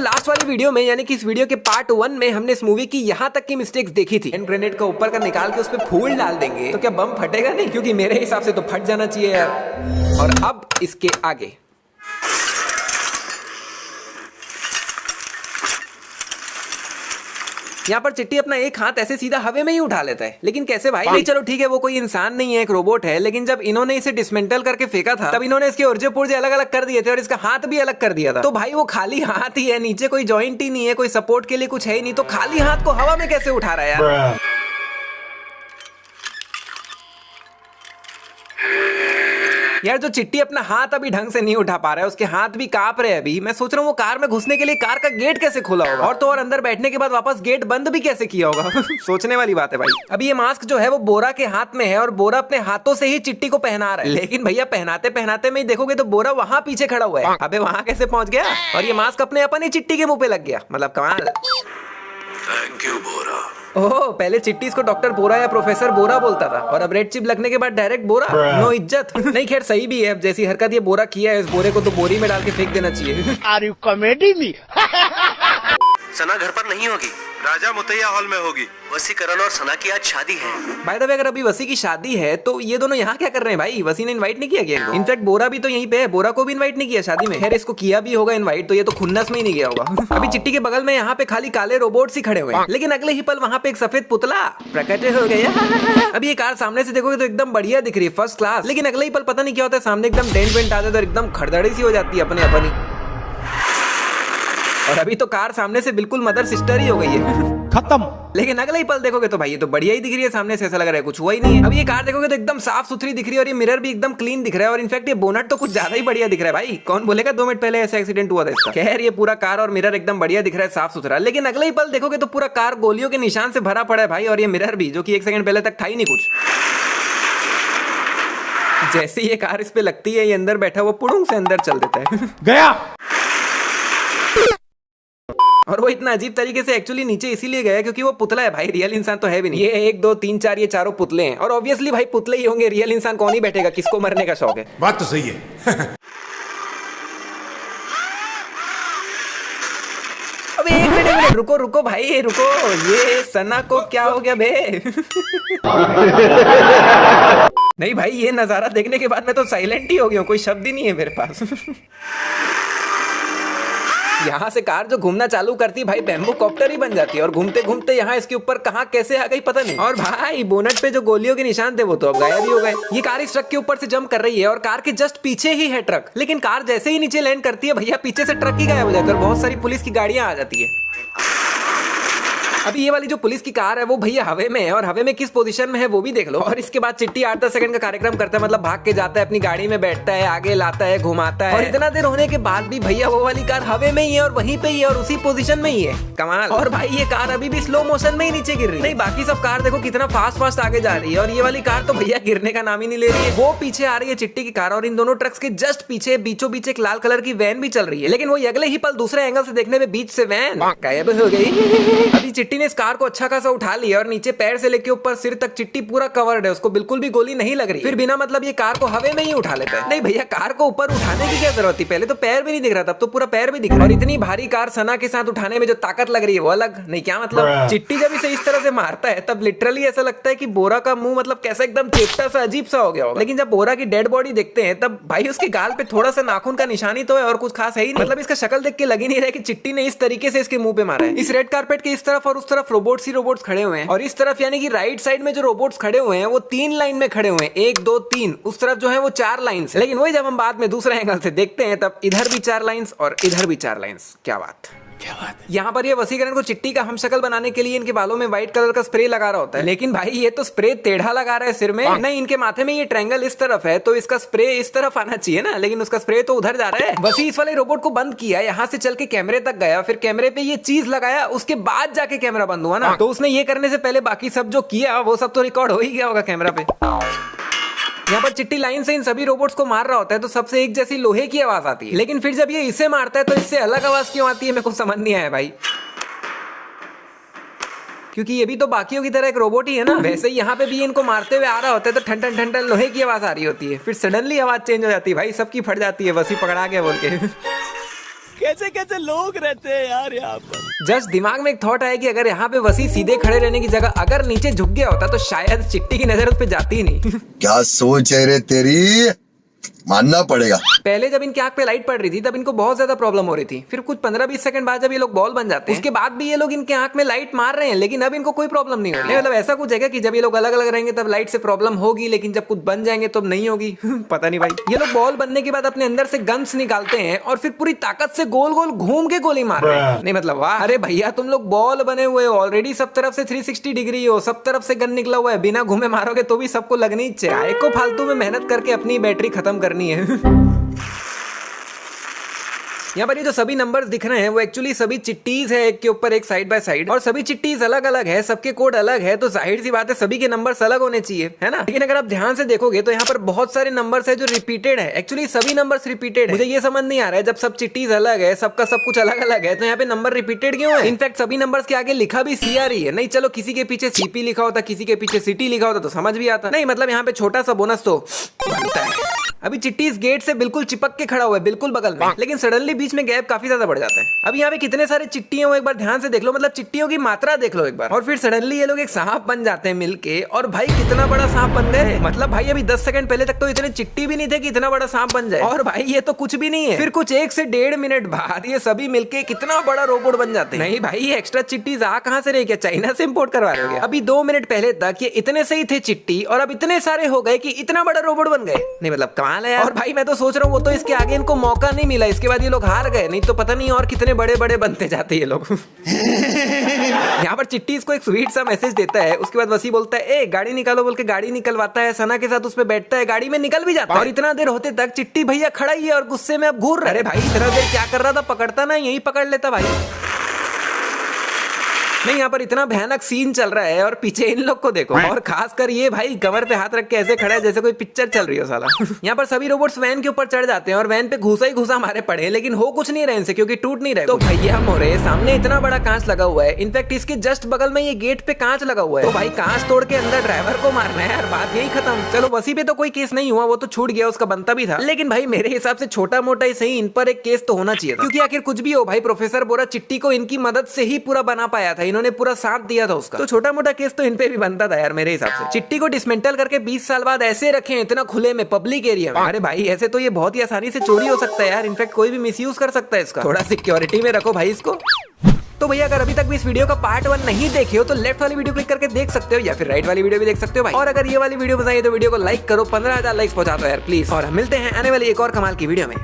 Last वाली video में यानी कि इस वीडियो के पार्ट 1 में हमने इस मूवी की यहाँ तक की मिस्टेक्स देखी थी। हैंड ग्रेनेड का ऊपर का निकाल के उस पे फूल डाल देंगे तो क्या बम फटेगा नहीं? क्योंकि मेरे हिसाब से तो फट जाना चाहिए यार। और अब इसके आगे यहाँ पर चिट्टी अपना एक हाथ ऐसे सीधा हवे में ही उठा लेता है, लेकिन कैसे भाई? नहीं चलो ठीक है, वो कोई इंसान नहीं है, एक रोबोट है, लेकिन जब इन्होंने इसे डिसमेंटल करके फेंका था तब इन्होंने इसके उर्जे पुर्जे अलग अलग कर दिए थे और इसका हाथ भी अलग कर दिया था। तो भाई वो खाली हाथ ही है, नीचे कोई जॉइंट ही नहीं है, कोई सपोर्ट के लिए कुछ है ही नहीं, तो खाली हाथ को हवा में कैसे उठा रहा है यार? यार जो चिट्टी अपना हाथ अभी ढंग से नहीं उठा पा रहा है, उसके हाथ भी कांप रहे हैं अभी। मैं सोच रहा हूँ वो कार में घुसने के लिए कार का गेट कैसे खोला होगा, और तो और अंदर बैठने के बाद वापस गेट बंद भी कैसे किया होगा। सोचने वाली बात है भाई। अभी ये मास्क जो है वो बोरा के हाथ में है और बोरा अपने हाथों से ही चिट्टी को पहना रहा है, लेकिन भैया पहनाते पहनाते में ही देखोगे तो बोरा वहां पीछे खड़ा हुआ है। अबे वहां कैसे पहुंच गया? और ये मास्क अपने अपन ही चिट्टी के मुंह पे लग गया, मतलब कमाल। थैंक यू बोरा। ओह, पहले चिट्टी इसको डॉक्टर बोरा या प्रोफेसर बोरा बोलता था और अब रेड चिप लगने के बाद डायरेक्ट बोरा। नो इज्जत। नहीं खैर सही भी है, अब जैसी हरकत ये बोरा किया है, इस बोरे को तो बोरी में डाल के फेंक देना चाहिए। Are you comedy me? Sana घर पर नहीं होगी, राजा मुतैया हॉल में होगी। वसीकरण और सना की आज शादी है। बाय द वे अगर अभी वसी की शादी है तो ये दोनों यहाँ क्या कर रहे हैं भाई? वसी ने इनवाइट नहीं किया गया इनको। इनफैक्ट बोरा भी तो यहीं पे है, बोरा को भी इनवाइट नहीं किया शादी में। खैर इसको किया भी होगा इनवाइट तो ये तो खुन्नस में ही नहीं गया होगा। अभी चिट्टी के बगल में यहाँ पे खाली काले रोबोट्स ही खड़े हुए हैं, लेकिन अगले ही पल वहाँ पे एक सफेद पुतला प्रकट हो गया। अभी ये कार सामने से देखोगे तो एकदम बढ़िया दिख रही है, फर्स्ट क्लास, लेकिन अगले ही पल पता नहीं क्या होता है, सामने एकदम डेंट वेंट आते तो एकदम खड़दड़ी सी हो जाती है अपने अपनी। और अभी तो कार सामने से बिल्कुल मदर सिस्टर ही हो गई है, खत्म। लेकिन अगले ही पल देखोगे तो भाई ये तो बढ़िया ही दिख रही है सामने से, ऐसा लग रहा है कुछ हुआ ही नहीं है। अब ये कार देखोगे तो एकदम साफ सुथरी दिख रही है और ये मिरर भी एकदम क्लीन दिख रहा है और इनफैक्ट ये बोनट तो कुछ ज्यादा ही बढ़िया दिख रहा है भाई। कौन बोलेगा 2 मिनट पहले ऐसा एक्सीडेंट हुआ था इसका। खैर ये पूरा कार और मिरर एकदम बढ़िया दिख रहा है, साफ सुथरा, लेकिन अगले ही पल देखोगे तो पूरा कार गोलियों के निशान से भरा पड़ा है भाई, और ये मिरर भी, जो कि 1 सेकंड पहले तक था ही नहीं कुछ। जैसे ये कार इस पे लगती है, ये अंदर बैठा वो पुड़ुंग से अंदर चल देता है। गया। और वो इतना अजीब तरीके से एक्चुअली नीचे इसीलिए गया क्योंकि वो पुतला है भाई, रियल इंसान तो है भी नहीं। ये 1 2 3 4 ये चारों पुतले हैं और ऑब्वियसली भाई पुतले ही होंगे, रियल इंसान कौन ही बैठेगा, किसको मरने का शौक है? बात तो सही है। अबे एक मिनट रुको रुको भाई रुको, ये सना को क्या हो गया बे? नहीं भाई ये नजारा देखने के बाद मैं तो साइलेंट ही हो गया हूँ, कोई शब्द ही नहीं है मेरे पास। यहाँ से कार जो घूमना चालू करती भाई बैम्बू कॉप्टर ही बन जाती है और घूमते घूमते यहाँ इसके ऊपर कहाँ कैसे आ गई पता नहीं। और भाई बोनट पे जो गोलियों के निशान थे वो तो अब गायब ही हो गए। ये कार इस ट्रक के ऊपर से जंप कर रही है और कार के जस्ट पीछे ही है ट्रक, लेकिन कार जैसे ही नीचे लैंड करती है भैया पीछे से ट्रक ही गायब हो जाता है और बहुत सारी पुलिस की गाड़ियां आ जाती है। अभी ये वाली जो पुलिस की कार है वो भैया हवे में है और हवे में किस पोजीशन में है वो भी देख लो। और इसके बाद चिट्टी 8-10 सेकंड का कार्यक्रम करता है, मतलब भाग के जाता है अपनी गाड़ी में, बैठता है, आगे लाता है, घुमाता है, और इतना देर होने के बाद भी भैया वो वाली कार हवे में ही है और वहीं पे ही है और उसी पोजीशन में ही है। कमाल। और भाई ये कार अभी भी स्लो मोशन में ही नीचे गिर रही है। नहीं बाकी सब कार देखो कितना फास्ट आगे जा रही है और ये वाली कार तो भैया गिरने का नाम ही नहीं ले रही है। वो पीछे आ रही है चिट्टी की कार और इन दोनों ट्रक्स के जस्ट पीछे बीचों बीच एक लाल कलर की वैन भी चल रही है, लेकिन वो अगले ही पल दूसरे एंगल से देखने में बीच से वैन गायब हो गई। अभी चिट्टी ने इस कार को अच्छा खासा उठा लिया और नीचे पैर से लेके ऊपर सिर तक चिट्टी पूरा कवर्ड है, उसको बिल्कुल भी गोली नहीं लग रही। फिर बिना मतलब ये कार को हवे में ही उठा लेता है। नहीं भैया कार को ऊपर उठाने की क्या जरूरत थी, पहले तो पैर भी नहीं दिख रहा, तब तो पूरा पैर भी दिख रहा है। और इतनी भारी कार सना के साथ उठाने में जो ताकत लग रही है वो अलग। नहीं क्या मतलब, चिट्टी जब इसे इस तरह से मारता है तब लिटरली ऐसा लगता है कि बोरा का मुंह मतलब कैसा एकदम चेपटा सा अजीब सा हो गया होगा, लेकिन जब बोरा की डेड बॉडी देखते हैं तब भाई उसके गाल पे थोड़ा सा नाखून का निशानी तो है और कुछ खास है ही नहीं। मतलब इसका शक्ल देख के लग ही नहीं रहा है कि चिट्टी ने इस तरीके से इसके मुंह पे मारा है। इस रेड कारपेट के इस तरफ और उस तरफ रोबोट्स ही रोबोट्स खड़े हुए हैं और इस तरफ यानी कि राइट साइड में जो रोबोट्स खड़े हुए हैं वो 3 लाइन में खड़े हुए हैं, 1 2 3। उस तरफ जो है वो 4 लाइंस, लेकिन वही जब हम बाद में दूसरे एंगल से देखते हैं तब इधर भी 4 लाइंस और इधर भी 4 लाइंस। क्या बात। यहाँ पर ये वसीकरण को चिट्टी का हम शक्ल बनाने के लिए इनके बालों में व्हाइट कलर का स्प्रे लगा रहा होता है, लेकिन भाई ये तो स्प्रे टेढ़ा लगा रहा है सिर में। नहीं इनके माथे में ये ट्रायंगल इस तरफ है तो इसका स्प्रे इस तरफ आना चाहिए ना, लेकिन उसका स्प्रे तो उधर जा रहा है। वसी इस वाले रोबोट को बंद किया, यहाँ से चल के कैमरे तक गया, फिर कैमरे पे ये चीज लगाया, उसके बाद जाके कैमरा बंद हुआ ना। तो उसने ये करने से पहले बाकी सब जो किया वो सब तो रिकॉर्ड हो ही गया होगा कैमरा पे। यहाँ पर चिट्टी लाइन से इन सभी रोबोट्स को मार रहा होता है तो सबसे एक जैसी लोहे की आवाज आती है, लेकिन फिर जब ये इसे मारता है तो इससे अलग आवाज क्यों आती है मेरे को समझ नहीं आया भाई, क्योंकि ये भी तो बाकियों की तरह एक रोबोट ही है ना। वैसे ही यहाँ पे भी इनको मारते हुए आ रहा होता है तो ठन ठन ठन ठन लोहे की आवाज आ रही होती है, फिर सडनली आवाज चेंज हो जाती है भाई, सबकी फट जाती है, वसी पकड़ा गया बोल के। कैसे कैसे लोग रहते हैं यार यहाँ पर। जस्ट दिमाग में एक थॉट आया कि अगर यहाँ पे वसी सीधे खड़े रहने की जगह अगर नीचे झुक गया होता तो शायद चिट्टी की नजर उस पे जाती ही नहीं। क्या सोच है रे तेरी, मानना पड़ेगा। पहले जब इनकी आंख पे लाइट पड़ रही थी तब इनको बहुत ज्यादा प्रॉब्लम हो रही थी, फिर कुछ 15-20 सेकंड बाद जब ये लोग बॉल बन जाते हैं उसके बाद भी ये लोग इनके आंख में लाइट मार रहे हैं, लेकिन अब इनको कोई प्रॉब्लम नहीं हो रही। मतलब ऐसा कुछ है कि जब ये लोग अलग अलग रहेंगे तब लाइट से प्रॉब्लम होगी, लेकिन जब कुछ बन जाएंगे तब नहीं होगी। पता नहीं भाई। ये लोग बॉल बनने के बाद अपने अंदर से गन्स निकालते हैं और फिर पूरी ताकत से गोल गोल घूम के गोली मार रहे हैं। नहीं मतलब वाह, अरे भैया तुम लोग बॉल बने हुए हो ऑलरेडी, सब तरफ से 360 डिग्री हो, सब तरफ से गन निकला हुआ है, बिना घूमे मारोगे तो भी सबको लगनी चाहिए। को फालतू में मेहनत करके अपनी बैटरी खत्म करनी है। यहाँ पर ये जो सभी नंबर्स दिख रहे हैं वो एक्चुअली सभी चिट्टीज है, एक के ऊपर एक साइड बाय साइड, और सभी चिट्टीज अलग अलग है, सबके कोड अलग है, तो जाहिर सी बात है सभी के नंबर्स अलग होने चाहिए, है ना। लेकिन अगर आप ध्यान से देखोगे तो यहाँ पर बहुत सारे नंबर्स है जो रिपीटेड है। एक्चुअली सभी नंबर्स रिपीटेड है। मुझे ये समझ नहीं आ रहा है, जब सब चिट्टीज अलग है, सबका सब कुछ अलग अलग है, तो यहाँ पे नंबर रिपीटेड क्यों है। इनफैक्ट सभी नंबर्स के आगे लिखा भी CR ही है। नहीं चलो किसी के पीछे CP लिखा होता, किसी के पीछे CT लिखा होता तो समझ भी आता। नहीं मतलब यहाँ पे छोटा सा बोनस तो बनता है। अभी चिट्टी इस गेट से बिल्कुल चिपक के खड़ा हुआ है, बिल्कुल बगल में, लेकिन सडनली बीच में गैप काफी ज्यादा बढ़ जाता है। अब यहाँ पे कितने सारे चिट्टी हैं वो एक बार ध्यान से देख लो, मतलब चिट्टियों की मात्रा देख लो एक बार, और फिर सडनली ये लोग एक सांप बन जाते हैं मिलके, और भाई कितना बड़ा सांप बन गए। मतलब भाई अभी 10 सेकंड पहले तक तो इतने चिट्टी भी नहीं थे कि इतना बड़ा सांप बन जाए, और भाई ये तो कुछ भी नहीं है। फिर कुछ 1 से 1.5 मिनट बाद ये सभी मिलके कितना बड़ा रोबोट बन जाते हैं। नहीं भाई ये एक्स्ट्रा चिट्टीज आ कहां से रही, क्या चाइना से इंपोर्ट करवा रहे हो? अभी 2 मिनट पहले तक ये इतने से ही थे चिट्टी, और अब इतने सारे हो गए कि इतना बड़ा रोबोट बन गए। नहीं मतलब कमाल है। और भाई मैं तो सोच रहा हूँ वो तो इसके आगे इनको मौका नहीं मिला, इसके बाद ये लोग हार गए, नहीं तो पता नहीं और कितने बड़े बड़े बनते जाते ये लोग। यहाँ पर चिट्टी इसको एक स्वीट सा मैसेज देता है, उसके बाद वसी बोलता है ए गाड़ी निकालो बोल के गाड़ी निकलवाता है, सना के साथ उस पे बैठता है, गाड़ी में निकल भी जाता है। और इतना देर होते तक चिट्टी भैया खड़ा ही है और गुस्से में अब घूर रहा है। अरे भाई इतना देर क्या कर रहा था, पकड़ता ना यही पकड़ लेता भाई। नहीं यहाँ पर इतना भयानक सीन चल रहा है और पीछे इन लोग को देखो, और खासकर ये भाई कमर पे हाथ रख के ऐसे खड़ा है जैसे कोई पिक्चर चल रही हो साला। यहाँ पर सभी रोबोट्स वैन के ऊपर चढ़ जाते हैं और वैन पे घुसा ही घुसा मारे पड़े, लेकिन हो कुछ नहीं रहे इनसे क्योंकि टूट नहीं रहे। तो भैया मोरे सामने इतना बड़ा कांच लगा हुआ है, इनफैक्ट इसके जस्ट बगल में ये गेट पे कांच लगा हुआ है, तो भाई कांच तोड़ के अंदर ड्राइवर को मारना है यार, बात यही खत्म। चलो वसी पे तो कोई केस नहीं हुआ, वो तो छूट गया, उसका बनता भी था, लेकिन भाई मेरे हिसाब से छोटा मोटा ही सही इन पर एक केस तो होना चाहिए था, क्योंकि आखिर कुछ भी हो भाई प्रोफेसर बोरा चिट्टी को इनकी मदद से ही पूरा बना पाया था, इन्होंने पूरा साथ दिया था उसका, तो छोटा मोटा केस तो इन पे भी बनता था यार मेरे हिसाब से। चिट्टी को डिसमेंटल करके 20 साल बाद ऐसे रखें इतना खुले में पब्लिक एरिया में, अरे भाई ऐसे तो ये बहुत ही आसानी से चोरी हो सकता है यार, इनफैक्ट कोई भी मिसयूज कर सकता है इसका, थोड़ा सिक्योरिटी में रखो भाई इसको। तो भैया अगर अभी तक भी इस वीडियो का पार्ट 1 नहीं देखे हो तो लेफ्ट वाली वीडियो क्लिक करके देख सकते हो, या फिर राइट वाली वीडियो भी देख सकते हो भाई। और अगर ये वाली वीडियो पसंद आई तो वीडियो को लाइक करो, 15,000 लाइक्स पहुंचा दो यार प्लीज, और हम मिलते हैं आने वाली एक और कमाल की वीडियो में।